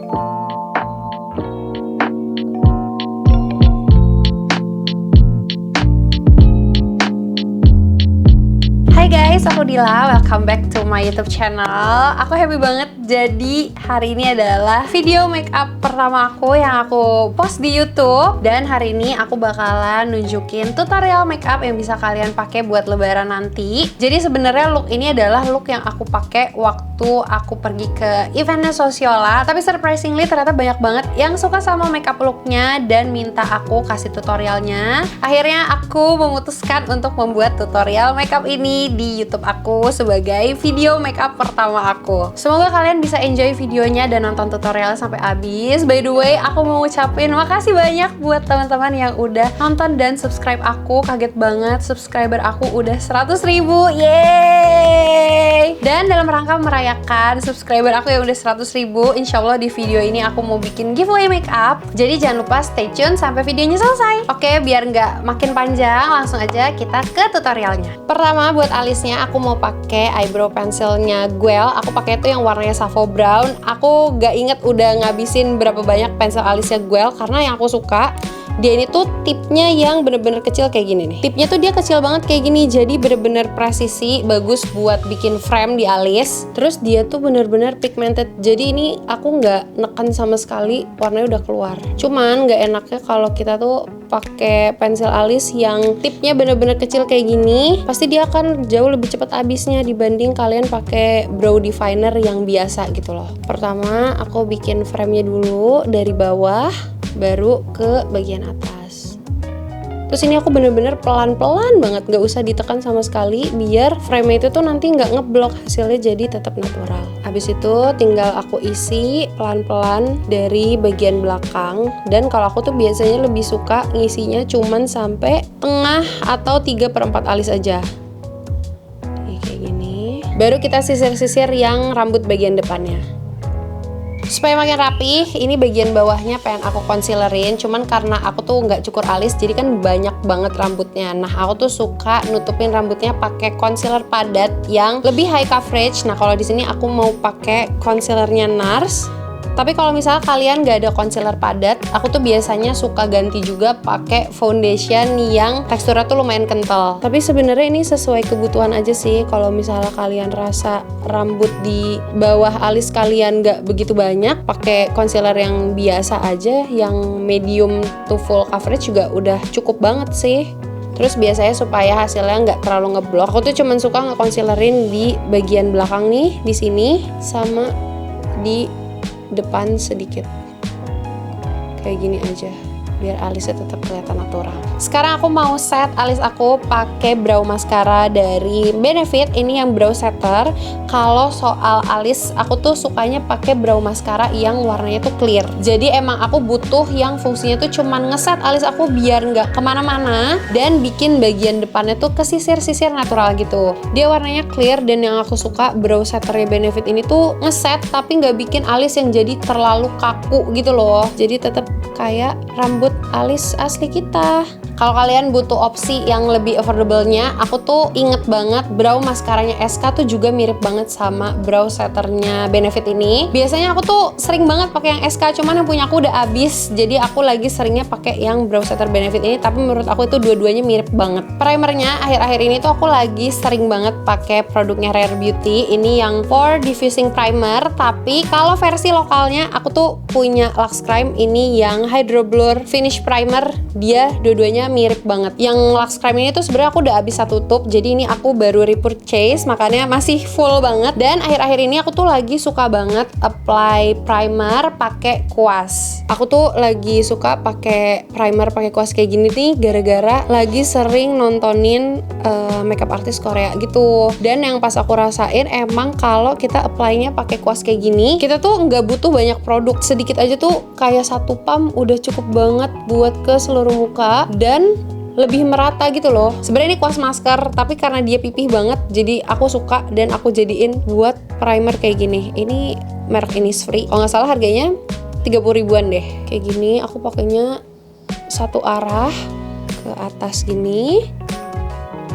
Hai guys, aku Dila, welcome back to my YouTube channel. Aku happy banget, jadi hari ini adalah video makeup pertama aku yang aku post di YouTube. Dan hari ini aku bakalan nunjukin tutorial makeup yang bisa kalian pakai buat lebaran nanti. Jadi sebenarnya look ini adalah look yang aku pakai waktu aku pergi ke eventnya Sosiola. Tapi surprisingly ternyata banyak banget yang suka sama makeup looknya dan minta aku kasih tutorialnya. Akhirnya aku memutuskan untuk membuat tutorial makeup ini di YouTube aku sebagai video makeup pertama aku. Semoga kalian bisa enjoy videonya dan nonton tutorialnya sampai habis. By the way, aku mau ngucapin makasih banyak buat teman-teman yang udah nonton dan subscribe aku. Kaget banget, subscriber aku udah 100.000. Yeay! Dan dalam rangka merayakan subscriber aku yang udah 100.000, insya Allah di video ini aku mau bikin giveaway makeup. Jadi jangan lupa stay tune sampai videonya selesai. Oke, biar nggak makin panjang, langsung aja kita ke tutorialnya. Pertama, buat alisnya aku mau pakai eyebrow pensilnya Guele. Aku pakai itu yang warnanya Savo Brown. Aku gak inget udah ngabisin berapa banyak pensil alisnya Guele karena yang aku suka dia ini tuh tipnya yang bener-bener kecil kayak gini nih. Tipnya tuh dia kecil banget kayak gini, jadi bener-bener presisi, bagus buat bikin frame di alis. Terus dia tuh bener-bener pigmented, jadi ini aku nggak neken sama sekali, warnanya udah keluar. Cuman nggak enaknya kalau kita tuh pakai pensil alis yang tipnya bener-bener kecil kayak gini, pasti dia akan jauh lebih cepat habisnya dibanding kalian pakai brow definer yang biasa gitu loh. Pertama aku bikin frame-nya dulu dari bawah, baru ke bagian atas. Terus ini aku bener-bener pelan-pelan banget, gak usah ditekan sama sekali, biar frame itu tuh nanti nggak ngeblok, hasilnya jadi tetap natural. Habis itu tinggal aku isi pelan-pelan dari bagian belakang. Dan kalau aku tuh biasanya lebih suka ngisinya cuman sampai tengah atau 3/4 alis aja. Kayak gini. Baru kita sisir-sisir yang rambut bagian depannya. Supaya makin rapih, ini bagian bawahnya pengen aku concealerin. Cuman karena aku tuh nggak cukur alis, jadi kan banyak banget rambutnya. Nah, aku tuh suka nutupin rambutnya pakai concealer padat yang lebih high coverage. Nah, kalau di sini aku mau pakai concealernya NARS. Tapi kalau misalnya kalian gak ada concealer padat, aku tuh biasanya suka ganti juga pakai foundation yang teksturnya tuh lumayan kental. Tapi sebenarnya ini sesuai kebutuhan aja sih. Kalau misalnya kalian rasa rambut di bawah alis kalian gak begitu banyak, pakai concealer yang biasa aja, yang medium to full coverage juga udah cukup banget sih. Terus biasanya supaya hasilnya nggak terlalu ngeblok, aku tuh cuman suka nge-concealerin di bagian belakang nih, di sini, sama di depan sedikit, kayak gini aja, biar alisnya tetap kelihatan natural. Sekarang aku mau set alis aku pakai brow mascara dari Benefit. Ini yang brow setter. Kalau soal alis, aku tuh sukanya pakai brow mascara yang warnanya tuh clear. Jadi emang aku butuh yang fungsinya tuh cuman ngeset alis aku biar nggak kemana-mana dan bikin bagian depannya tuh kesisir-sisir natural gitu. Dia warnanya clear dan yang aku suka brow setternya Benefit ini tuh ngeset tapi nggak bikin alis yang jadi terlalu kaku gitu loh. Jadi tetap kayak rambut alis asli kita. Kalau kalian butuh opsi yang lebih affordable-nya, aku tuh inget banget brow maskaranya SK tuh juga mirip banget sama brow setternya Benefit ini. Biasanya aku tuh sering banget pakai yang SK, cuman yang punya aku udah habis. Jadi aku lagi seringnya pakai yang brow setter Benefit ini, tapi menurut aku itu dua-duanya mirip banget. Primernya akhir-akhir ini tuh aku lagi sering banget pakai produknya Rare Beauty. Ini yang pore diffusing primer, tapi kalau versi lokalnya aku tuh punya Lux Crime ini yang Hydro Blur Finish Primer. Dia dua-duanya mirip banget. Yang Lux Crime ini tuh sebenarnya aku udah habis satu tube, jadi ini aku baru repurchase, makanya masih full banget. Dan akhir-akhir ini aku tuh lagi suka banget apply primer pakai kuas. Aku tuh lagi suka pakai primer pakai kuas kayak gini nih gara-gara lagi sering nontonin makeup artist Korea gitu. Dan yang pas aku rasain emang kalau kita apply-nya pakai kuas kayak gini, kita tuh nggak butuh banyak produk, sedikit aja tuh kayak satu pump udah cukup banget buat ke seluruh muka dan lebih merata gitu loh. Sebenarnya ini kuas masker, tapi karena dia pipih banget, jadi aku suka dan aku jadiin buat primer kayak gini. Ini merek Innisfree. Kalau nggak salah harganya 30 ribuan deh. Kayak gini aku pakainya satu arah ke atas gini.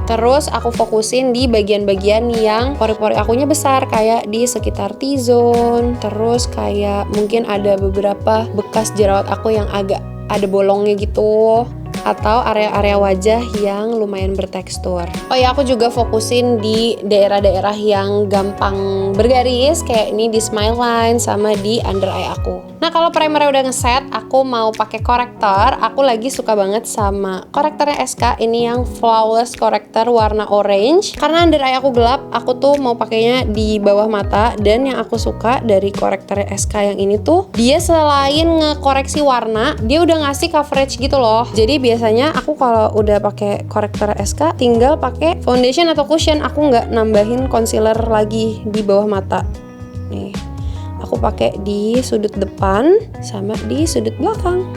Terus aku fokusin di bagian-bagian yang pori-pori akunya besar, kayak di sekitar T-zone. Terus kayak mungkin ada beberapa bekas jerawat aku yang agak ada bolongnya gitu, atau area-area wajah yang lumayan bertekstur. Oh ya, aku juga fokusin di daerah-daerah yang gampang bergaris, kayak ini di smile line sama di under eye aku. Nah, kalau primernya udah ngeset, aku mau pakai korektor. Aku lagi suka banget sama korektornya SK, ini yang flawless korektor warna orange. Karena under eye aku gelap, aku tuh mau pakainya di bawah mata. Dan yang aku suka dari korektornya SK yang ini tuh, dia selain ngekoreksi warna, dia udah ngasih coverage gitu loh. Jadi biasanya aku kalau udah pakai korektor SK tinggal pakai foundation atau cushion, aku nggak nambahin concealer lagi di bawah mata. Nih, aku pakai di sudut depan sama di sudut belakang.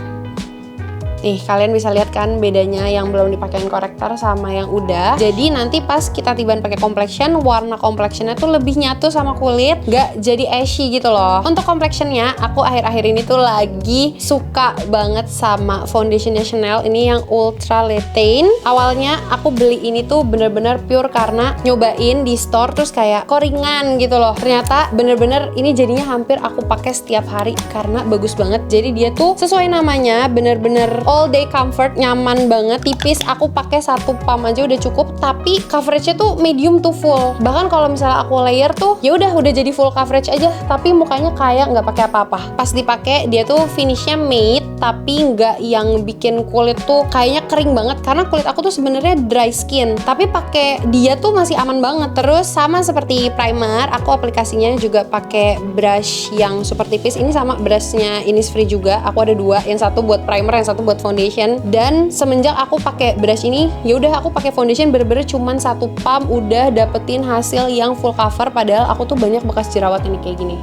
Nih, kalian bisa lihat kan bedanya yang belum dipakein korektor sama yang udah. Jadi nanti pas kita tiban pakai complexion, warna complexionnya tuh lebih nyatu sama kulit, gak jadi ashy gitu loh. Untuk complexionnya, aku akhir-akhir ini tuh lagi suka banget sama foundationnya Chanel, ini yang Ultra Lethane. Awalnya aku beli ini tuh bener-bener pure karena nyobain di store, terus kayak koringan gitu loh. Ternyata bener-bener ini jadinya hampir aku pakai setiap hari karena bagus banget. Jadi dia tuh sesuai namanya, bener-bener all day comfort, nyaman banget, tipis. Aku pakai 1 pump aja udah cukup, tapi coveragenya tuh medium to full. Bahkan kalau misalnya aku layer tuh ya udah jadi full coverage aja, tapi mukanya kayak nggak pakai apa-apa. Pas dipakai dia tuh finishnya matte, tapi nggak yang bikin kulit tuh kayaknya kering banget, karena kulit aku tuh sebenarnya dry skin, tapi pakai dia tuh masih aman banget. Terus sama seperti primer, aku aplikasinya juga pakai brush yang super tipis. Ini sama brushnya Innisfree juga, aku ada 2, yang satu buat primer, yang satu buat foundation. Dan semenjak aku pakai brush ini, ya udah aku pakai foundation bener-bener cuman 1 pump udah dapetin hasil yang full cover. Padahal aku tuh banyak bekas jerawat ini kayak gini.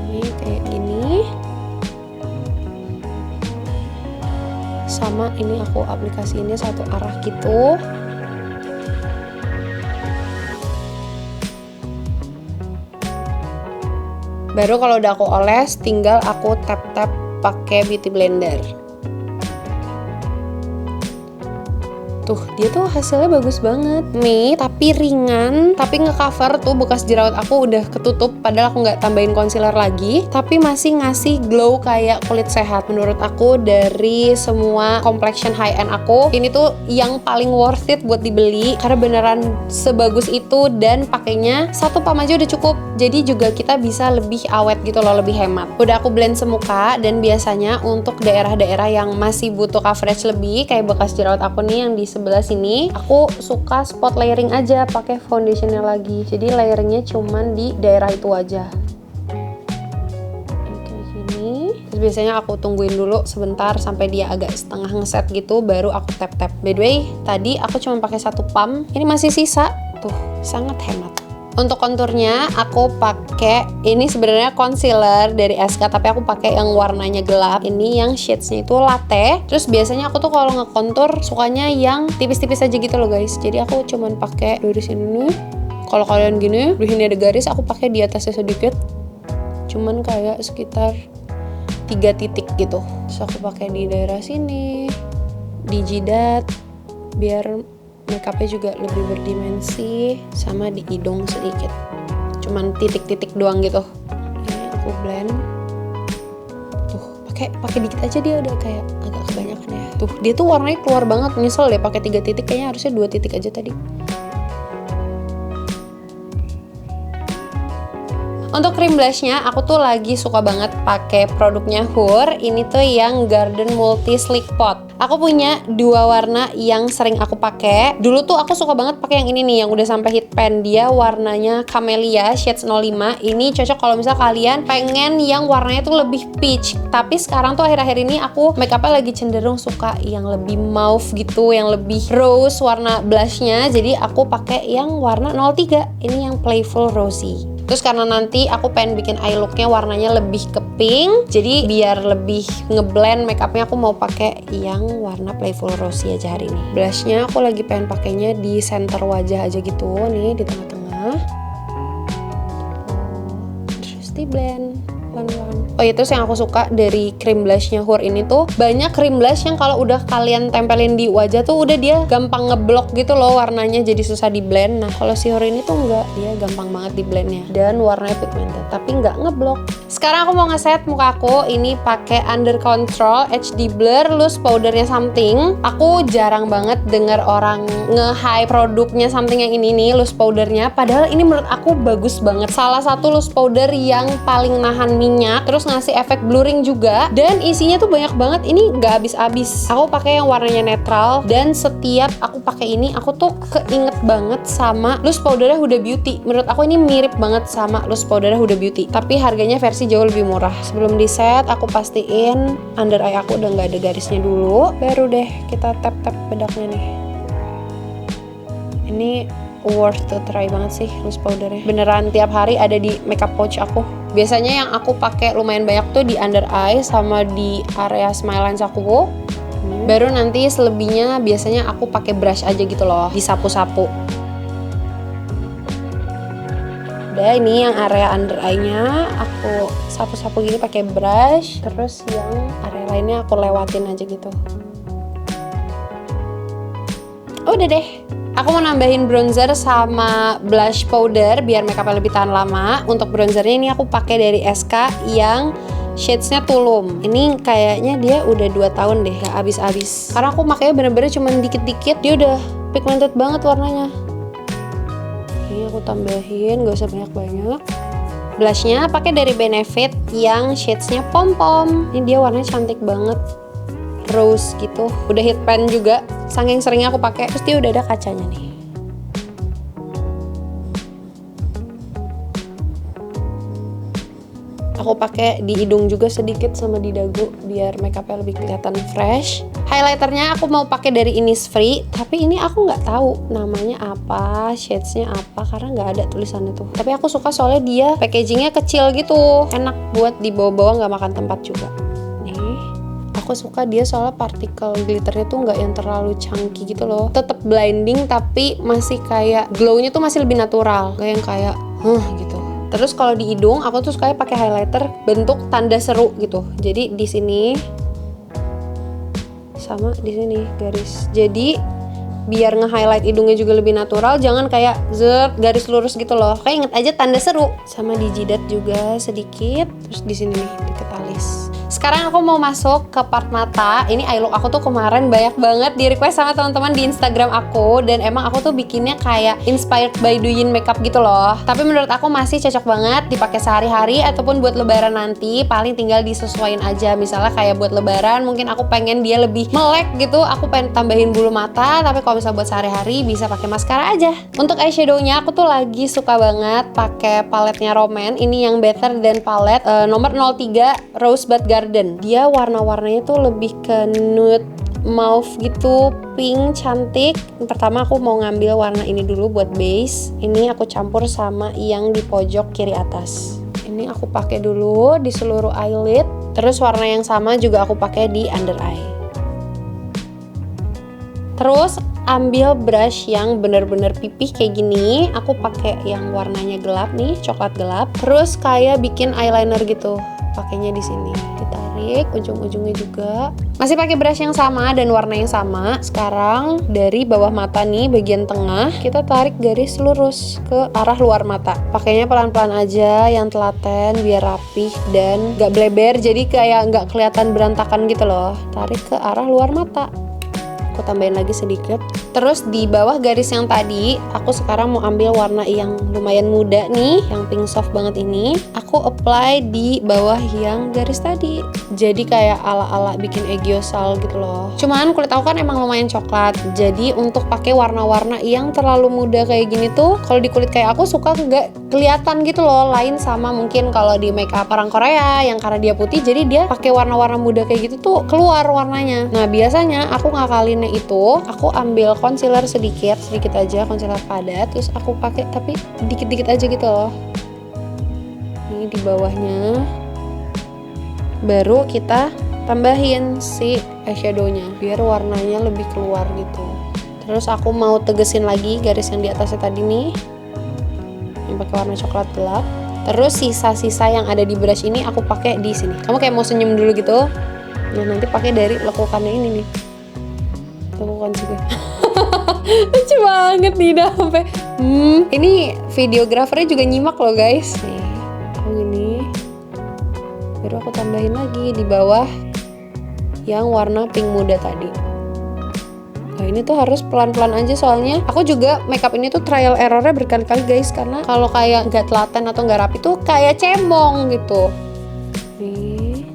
Ini kayak gini. Sama ini aku aplikasiinnya satu arah gitu. Baru kalau udah aku oles, tinggal aku tap-tap pakai beauty blender. Tuh, dia tuh hasilnya bagus banget. Matte, tapi ringan, tapi ngecover tuh bekas jerawat aku udah ketutup. Padahal aku nggak tambahin concealer lagi, tapi masih ngasih glow kayak kulit sehat. Menurut aku dari semua complexion high end aku, ini tuh yang paling worth it buat dibeli karena beneran sebagus itu, dan pakainya 1 pump aja udah cukup. Jadi juga kita bisa lebih awet gitu loh, lebih hemat. Udah aku blend semuka, dan biasanya untuk daerah-daerah yang masih butuh coverage lebih, kayak bekas jerawat aku nih yang di sebelah sini, aku suka spot layering aja pakai foundationnya lagi. Jadi layeringnya cuman di daerah itu aja. Kayak gini. Terus biasanya aku tungguin dulu sebentar sampai dia agak setengah ngeset gitu, baru aku tap-tap. By the way, tadi aku cuma pakai 1 pump, ini masih sisa. Tuh, sangat hemat. Untuk konturnya aku pakai ini sebenarnya concealer dari SK, tapi aku pakai yang warnanya gelap. Ini yang shadesnya itu latte. Terus biasanya aku tuh kalau ngekontur sukanya yang tipis-tipis aja gitu loh guys. Jadi aku cuman pakai dari sini nih. Kalau kalian gini, di sini ada garis, aku pakai di atasnya sedikit. Cuman kayak sekitar 3 titik gitu. Terus aku pakai di daerah sini, di jidat, biar makeupnya juga lebih berdimensi, sama di hidung sedikit. Cuman titik-titik doang gitu. Ini aku blend. Tuh, pakai dikit aja dia udah kayak agak kebanyakan ya. Tuh, dia tuh warnanya keluar banget. Nyesel deh pakai 3 titik, kayaknya harusnya 2 titik aja tadi. Untuk cream blushnya, aku tuh lagi suka banget pakai produknya Hur. Ini tuh yang Garden Multi Sleek Pot. Aku punya 2 warna yang sering aku pakai. Dulu tuh aku suka banget pakai yang ini nih, yang udah sampai hit pan. Dia warnanya Camellia shades 05. Ini cocok kalau misal kalian pengen yang warnanya tuh lebih peach. Tapi sekarang tuh akhir-akhir ini aku makeupnya lagi cenderung suka yang lebih mauve gitu, yang lebih rose warna blushnya. Jadi aku pakai yang warna 03. Ini yang Playful Rosy. Terus karena nanti aku pengen bikin eye looknya warnanya lebih ke pink, jadi biar lebih ngeblend makeupnya aku mau pakai yang warna Playful Rosy aja hari ini. Blushnya aku lagi pengen pakainya di center wajah aja gitu, nih di tengah-tengah. Terus di blend. pelan-pelan. Oh iya, terus yang aku suka dari cream blushnya Hur ini tuh, banyak cream blush yang kalau udah kalian tempelin di wajah tuh udah dia gampang ngeblok gitu loh warnanya, jadi susah di blend. Nah kalau si Hur ini tuh enggak, dia gampang banget di blendnya dan warnanya pigmented tapi nggak ngeblok. Sekarang aku mau ngeset muka aku ini pakai Under Control HD Blur Loose Powdernya Something. Aku jarang banget denger orang nge-hype produknya Something yang ini nih, loose powdernya. Padahal ini menurut aku bagus banget. Salah satu loose powder yang paling nahan minyak, terus ngasih efek blurring juga, dan isinya tuh banyak banget. Ini nggak habis-habis. Aku pakai yang warnanya netral, dan setiap aku pakai ini aku tuh keinget banget sama loose powdernya Huda Beauty. Menurut aku ini mirip banget sama loose powdernya Huda Beauty, tapi harganya versi jauh lebih murah. Sebelum di set aku pastiin under eye aku udah nggak ada garisnya dulu, baru deh kita tap-tap bedaknya nih. Ini worth to try banget sih loose powdernya. Beneran tiap hari ada di makeup pouch aku. Biasanya yang aku pakai lumayan banyak tuh di under eye sama di area smile lines aku. Baru nanti selebihnya biasanya aku pakai brush aja gitu loh, disapu-sapu. Udah, ini yang area under eye-nya aku sapu-sapu gini pakai brush. Terus yang area lainnya aku lewatin aja gitu. Udah deh. Aku mau nambahin bronzer sama blush powder biar makeupnya lebih tahan lama. Untuk bronzernya ini aku pakai dari SK yang shadesnya tulum. Ini kayaknya dia udah 2 tahun deh, gak habis-habis. Karena aku makanya bener-bener cuma dikit-dikit, dia udah pigmented banget warnanya. Ini aku tambahin, gak usah banyak-banyak. Blushnya pakai dari Benefit yang shadesnya pom-pom. Ini dia warnanya cantik banget, rose gitu. Udah hit pan juga, saking seringnya aku pakai. Terus dia udah ada kacanya nih. Aku pakai di hidung juga sedikit sama di dagu biar makeupnya lebih kelihatan fresh. Highlighternya aku mau pakai dari Innisfree, tapi ini aku nggak tahu namanya apa, shadesnya apa, karena nggak ada tulisannya tuh. Tapi aku suka soalnya dia packagingnya kecil gitu, enak buat dibawa-bawa, nggak makan tempat juga. Aku suka dia soalnya partikel glitternya tuh nggak yang terlalu chunky gitu loh, tetap blinding tapi masih kayak glownya tuh masih lebih natural, gak yang kayak gitu. Terus kalau di hidung aku tuh suka pakai highlighter bentuk tanda seru gitu, jadi di sini sama di sini garis, jadi biar nge-highlight hidungnya juga lebih natural, jangan kayak garis lurus gitu loh. Kayak inget aja tanda seru. Sama di jidat juga sedikit, terus di sini nih deket alis. Sekarang aku mau masuk ke part mata. Ini eye look aku tuh kemarin banyak banget di request sama teman-teman di Instagram aku, dan emang aku tuh bikinnya kayak inspired by douyin makeup gitu loh. Tapi menurut aku masih cocok banget dipakai sehari-hari ataupun buat lebaran nanti. Paling tinggal disesuaiin aja. Misalnya kayak buat lebaran mungkin aku pengen dia lebih melek gitu, aku pengen tambahin bulu mata, tapi kalau misalnya buat sehari-hari bisa pakai maskara aja. Untuk eyeshadownya aku tuh lagi suka banget pakai paletnya Roman. Ini yang Better Than Palette nomor 03 Rosebud Garden. Dia warna-warnanya tuh lebih ke nude mauve gitu, pink, cantik. Pertama aku mau ngambil warna ini dulu buat base. Ini aku campur sama yang di pojok kiri atas. Ini aku pakai dulu di seluruh eyelid. Terus warna yang sama juga aku pakai di under eye. Terus ambil brush yang bener-bener pipih kayak gini. Aku pakai yang warnanya gelap nih, coklat gelap. Terus kayak bikin eyeliner gitu. Pakainya di sini, ditarik ujung-ujungnya juga. Masih pakai brush yang sama dan warna yang sama. Sekarang dari bawah mata nih, bagian tengah, kita tarik garis lurus ke arah luar mata. Pakainya pelan-pelan aja, yang telaten biar rapih dan gak bleber. Jadi kayak gak kelihatan berantakan gitu loh. Tarik ke arah luar mata. Aku tambahin lagi sedikit. Terus di bawah garis yang tadi, aku sekarang mau ambil warna yang lumayan muda nih, yang pink soft banget ini. Aku apply di bawah yang garis tadi. Jadi kayak ala-ala bikin eggyosal gitu loh. Cuman kulit aku kan emang lumayan coklat. Jadi untuk pakai warna-warna yang terlalu muda kayak gini tuh, kalau di kulit kayak aku suka nggak kelihatan gitu loh. Lain sama mungkin kalau di makeup orang Korea yang karena dia putih, jadi dia pakai warna-warna muda kayak gitu tuh keluar warnanya. Nah biasanya aku ngakalinnya itu, aku ambil concealer sedikit aja, concealer padat, terus aku pakai tapi dikit-dikit aja gitu loh. Ini di bawahnya. Baru kita tambahin si eyeshadownya biar warnanya lebih keluar gitu. Terus aku mau tegesin lagi garis yang di atasnya tadi nih, yang pakai warna coklat gelap. Terus sisa-sisa yang ada di brush ini aku pakai di sini. Kamu kayak mau senyum dulu gitu. Nah, nanti pakai dari lekukannya ini nih. Lekukan juga. Lucu banget nih dah sampai. Ini videografernya juga nyimak loh guys. Nih, begini. Baru aku tambahin lagi di bawah yang warna pink muda tadi. Nah, ini tuh harus pelan-pelan aja soalnya aku juga makeup ini tuh trial errornya berkali-kali guys, karena kalau kayak nggak telaten atau nggak rapi tuh kayak cemong gitu. Nih.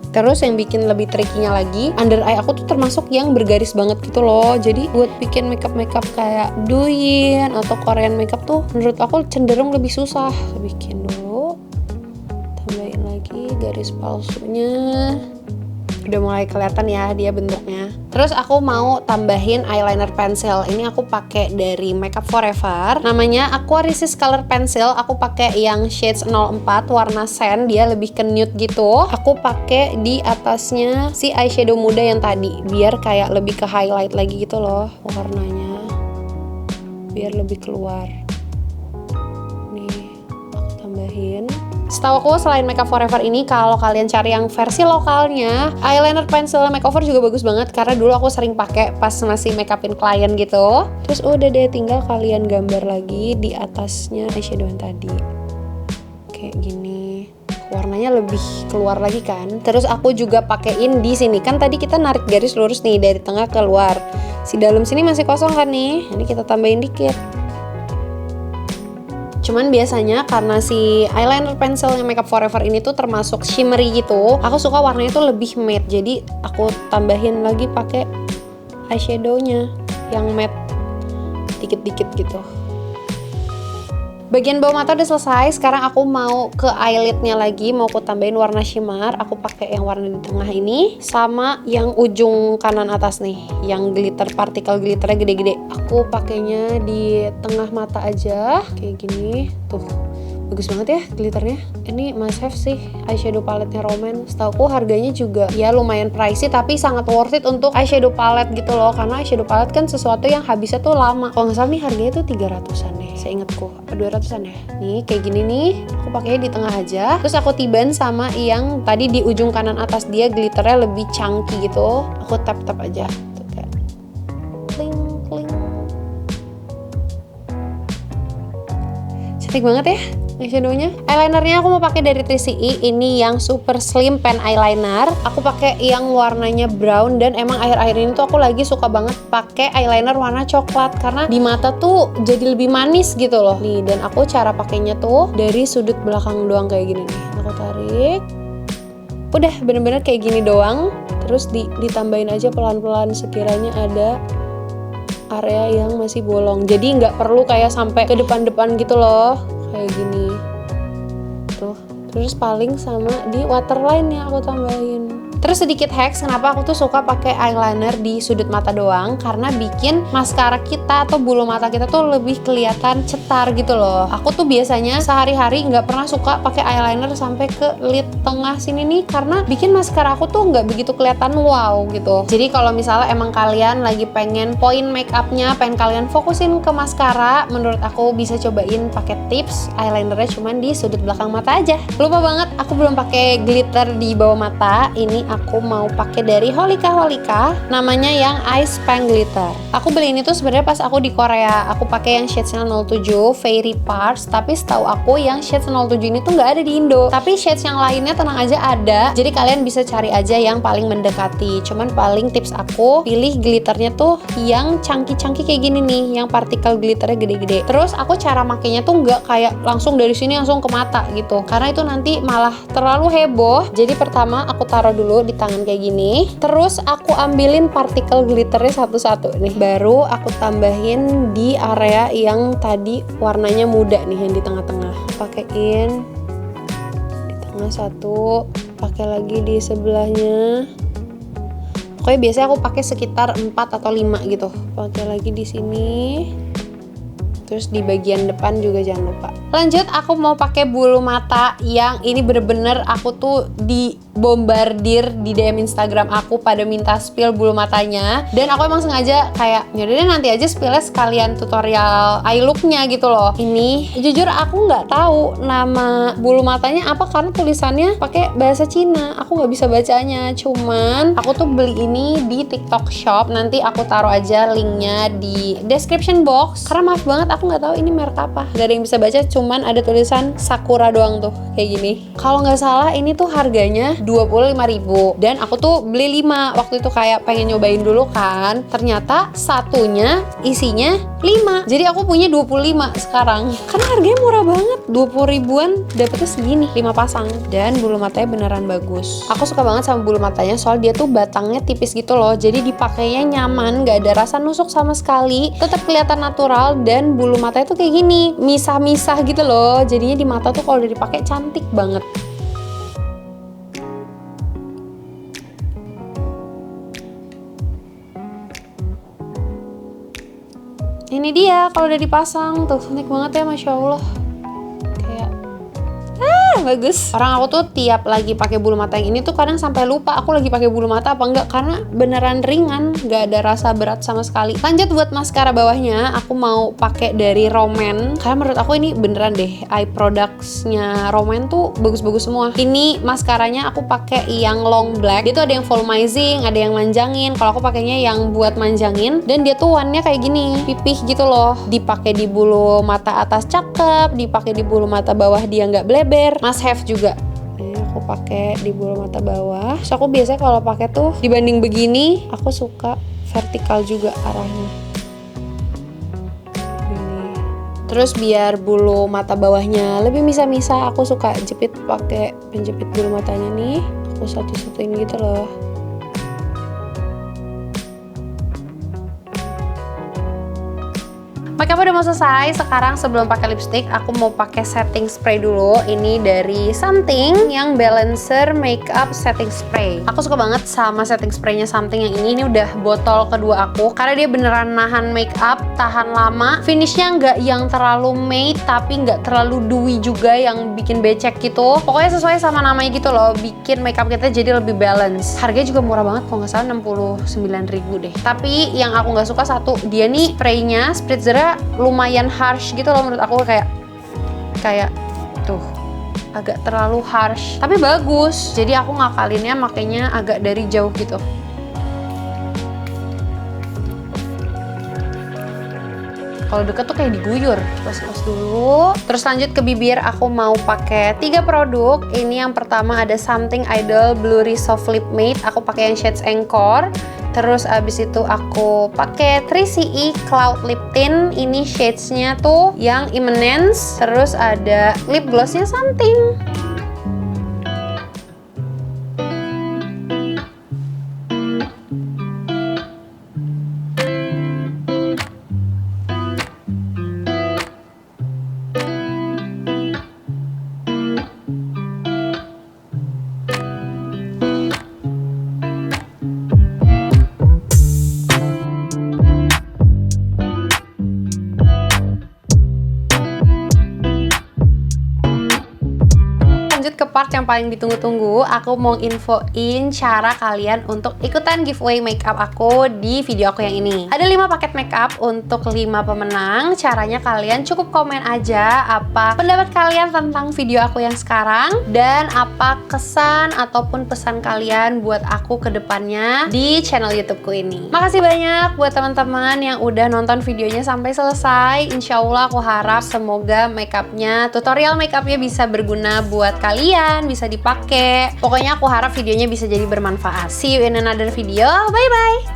Terus yang bikin lebih tricky-nya lagi, under eye aku tuh termasuk yang bergaris banget gitu loh. Jadi buat bikin makeup kayak douyin atau Korean makeup tuh menurut aku cenderung lebih susah. Bikin dulu, tambahin lagi garis palsunya. Udah mulai kelihatan ya dia bentuknya. Terus aku mau tambahin eyeliner pencil. Ini aku pakai dari Makeup Forever. Namanya Aqua Resist Color Pencil. Aku pakai yang shades 04 warna sand. Dia lebih ke nude gitu. Aku pakai di atasnya si eyeshadow muda yang tadi. Biar kayak lebih ke highlight lagi gitu loh warnanya. Biar lebih keluar. Nih, aku tambahin. Setahu aku selain Makeup Forever ini, kalau kalian cari yang versi lokalnya, eyeliner pencil makeover juga bagus banget. Karena dulu aku sering pakai pas masih makeupin klien gitu. Terus udah deh, tinggal kalian gambar lagi di atasnya eyeshadow yang tadi. Kayak gini. Warnanya lebih keluar lagi kan. Terus aku juga pakein di sini. Kan tadi kita narik garis lurus nih dari tengah keluar. Si dalam sini masih kosong kan nih. Ini kita tambahin dikit. Cuman biasanya karena si eyeliner pensilnya Makeup Forever ini tuh termasuk shimmery gitu, aku suka warnanya tuh lebih matte. Jadi aku tambahin lagi pakai eyeshadownya yang matte dikit-dikit gitu. Bagian bawah mata udah selesai. Sekarang aku mau ke eyelidnya lagi, mau aku tambahin warna shimmer. Aku pakai yang warna di tengah ini sama yang ujung kanan atas nih, yang glitter, partikel glitternya gede-gede. Aku pakainya di tengah mata aja kayak gini. Tuh, bagus banget ya glitternya. Ini must have sih eyeshadow paletnya Roman. Setauku harganya juga ya lumayan pricey, tapi sangat worth it untuk eyeshadow palette gitu loh. Karena eyeshadow palette kan sesuatu yang habisnya tuh lama. Kalau nggak salah nih harganya tuh 300-an deh, seingatku. 200-an ya. Nih kayak gini nih, aku pakainya di tengah aja. Terus aku tiban sama yang tadi di ujung kanan atas, dia glitternya lebih chunky gitu. Aku tap-tap aja. Tuh, kayak kling kling. Cantik banget ya eyeshadownya. Eyelinernya aku mau pakai dari 3CE. Ini yang super slim pen eyeliner. Aku pakai yang warnanya brown, dan emang akhir-akhir ini tuh aku lagi suka banget pakai eyeliner warna coklat karena di mata tuh jadi lebih manis gitu loh. Nih, dan aku cara pakainya tuh dari sudut belakang doang kayak gini nih. Aku tarik. Udah bener-bener kayak gini doang. Terus ditambahin aja pelan-pelan sekiranya ada area yang masih bolong. Jadi nggak perlu kayak sampai ke depan-depan gitu loh. Kayak gini tuh. Terus paling sama di waterline yang aku tambahin. Terus sedikit hacks kenapa aku tuh suka pakai eyeliner di sudut mata doang, karena bikin maskara kita atau bulu mata kita tuh lebih kelihatan cetar gitu loh. Aku tuh biasanya sehari-hari nggak pernah suka pakai eyeliner sampai ke lid tengah sini nih, karena bikin maskara aku tuh nggak begitu kelihatan wow gitu. Jadi kalau misalnya emang kalian lagi pengen point make upnya, pengen kalian fokusin ke maskara, menurut aku bisa cobain pakai tips eyelinernya cuman di sudut belakang mata aja. Lupa banget, aku belum pakai glitter di bawah mata. Ini aku mau pakai dari Holika, namanya yang Ice Spank Glitter. Aku beli ini tuh sebenarnya pas aku di Korea. Aku pakai yang shades 07 Fairy Parts, tapi setahu aku yang shades 07 ini tuh nggak ada di Indo. Tapi shades yang lainnya tenang aja ada. Jadi kalian bisa cari aja yang paling mendekati. Cuman paling tips aku pilih glitternya tuh yang chunky-chunky kayak gini nih, yang partikel glitternya gede-gede. Terus aku cara makainya tuh nggak kayak langsung dari sini langsung ke mata gitu, karena itu nanti malah terlalu heboh. Jadi pertama aku taruh dulu di tangan kayak gini, terus aku ambilin partikel glitternya satu-satu nih, baru aku tambahin di area yang tadi warnanya muda nih, yang di tengah-tengah. Pakein di tengah satu, pakai lagi di sebelahnya. Pokoknya biasanya aku pakai sekitar 4 atau 5 gitu. Pakai lagi di sini. Terus di bagian depan juga jangan lupa. Lanjut, aku mau pakai bulu mata yang ini bener-bener aku tuh dibombardir di DM Instagram aku pada minta spill bulu matanya. Dan aku emang sengaja kayak yaudah deh nanti aja spillnya sekalian tutorial eye looknya gitu loh. Ini jujur aku nggak tahu nama bulu matanya apa karena tulisannya pakai bahasa Cina. Aku nggak bisa bacanya. Cuman aku tuh beli ini di TikTok Shop. Nanti aku taruh aja linknya di description box. Karena maaf banget aku nggak tahu ini merek apa. Gak ada yang bisa baca. Cuman ada tulisan Sakura doang tuh kayak gini. Kalau nggak salah ini tuh harganya 25.000 dan aku tuh beli 5 waktu itu kayak pengen nyobain dulu kan. Ternyata satunya isinya 5. Jadi aku punya 25 sekarang. Karena harganya murah banget. 20 ribuan dapetnya segini 5 pasang dan bulu matanya beneran bagus. Aku suka banget sama bulu matanya soal dia tuh batangnya tipis gitu loh. Jadi dipakainya nyaman, nggak ada rasa nusuk sama sekali. Tetap kelihatan natural dan bulu matanya tuh kayak gini, misah-misah gitu loh. Jadinya di mata tuh kalau udah dipakai cantik banget. Ini dia kalau udah dipasang tuh cantik banget ya, Masya Allah. Kayak bagus. Orang aku tuh tiap lagi pakai bulu mata yang ini tuh kadang sampai lupa aku lagi pakai bulu mata apa enggak karena beneran ringan, nggak ada rasa berat sama sekali. Lanjut buat maskara bawahnya, aku mau pakai dari Roman karena menurut aku ini beneran deh eye products-nya Roman tuh bagus-bagus semua. Ini maskaranya aku pakai yang long black. Dia tuh ada yang volumizing, ada yang manjangin. Kalau aku pakainya yang buat manjangin dan dia tuh warnanya kayak gini, pipih gitu loh. Dipakai di bulu mata atas cakep, dipakai di bulu mata bawah dia nggak bleber. Must have juga. Ini aku pakai di bulu mata bawah. So aku biasanya kalau pakai tuh dibanding begini, aku suka vertikal juga arahnya. Ini. Terus biar bulu mata bawahnya lebih misah-misah, aku suka jepit pakai penjepit bulu matanya nih. Aku satu-satuin gitu loh. Makeup udah mau selesai. Sekarang sebelum pakai lipstick, aku mau pakai setting spray dulu. Ini dari Something yang balancer makeup setting spray. Aku suka banget sama setting spraynya Something yang ini. Ini udah botol kedua aku karena dia beneran nahan makeup, tahan lama. Finishnya nggak yang terlalu matte tapi nggak terlalu dewy juga yang bikin becek gitu. Pokoknya sesuai sama namanya gitu loh, bikin makeup kita jadi lebih balance. Harganya juga murah banget, kalau nggak salah 69.000 deh. Tapi yang aku nggak suka satu, dia nih spraynya, spritzernya lumayan harsh gitu loh menurut aku, kayak tuh agak terlalu harsh tapi bagus. Jadi aku ngakalinnya makanya agak dari jauh gitu. Kalau deket tuh kayak diguyur. Plus dulu. Terus lanjut ke bibir, aku mau pakai 3 produk. Ini yang pertama ada Something Idol Blurry Soft Lip Matte. Aku pakai yang shades Encore. Terus abis itu aku pakai 3CE Cloud Lip Tint. Ini shadesnya tuh yang Immense. Terus ada lip glossnya Something. Ke part yang paling ditunggu-tunggu, aku mau infoin cara kalian untuk ikutan giveaway makeup aku di video aku yang ini. Ada 5 paket makeup untuk 5 pemenang. Caranya kalian cukup komen aja apa pendapat kalian tentang video aku yang sekarang dan apa kesan ataupun pesan kalian buat aku ke depannya di channel YouTubeku ini. Makasih banyak buat teman-teman yang udah nonton videonya sampai selesai. Insya Allah aku harap semoga makeupnya, tutorial makeupnya bisa berguna buat kalian, bisa dipakai. Pokoknya aku harap videonya bisa jadi bermanfaat. See you in another video. Bye bye.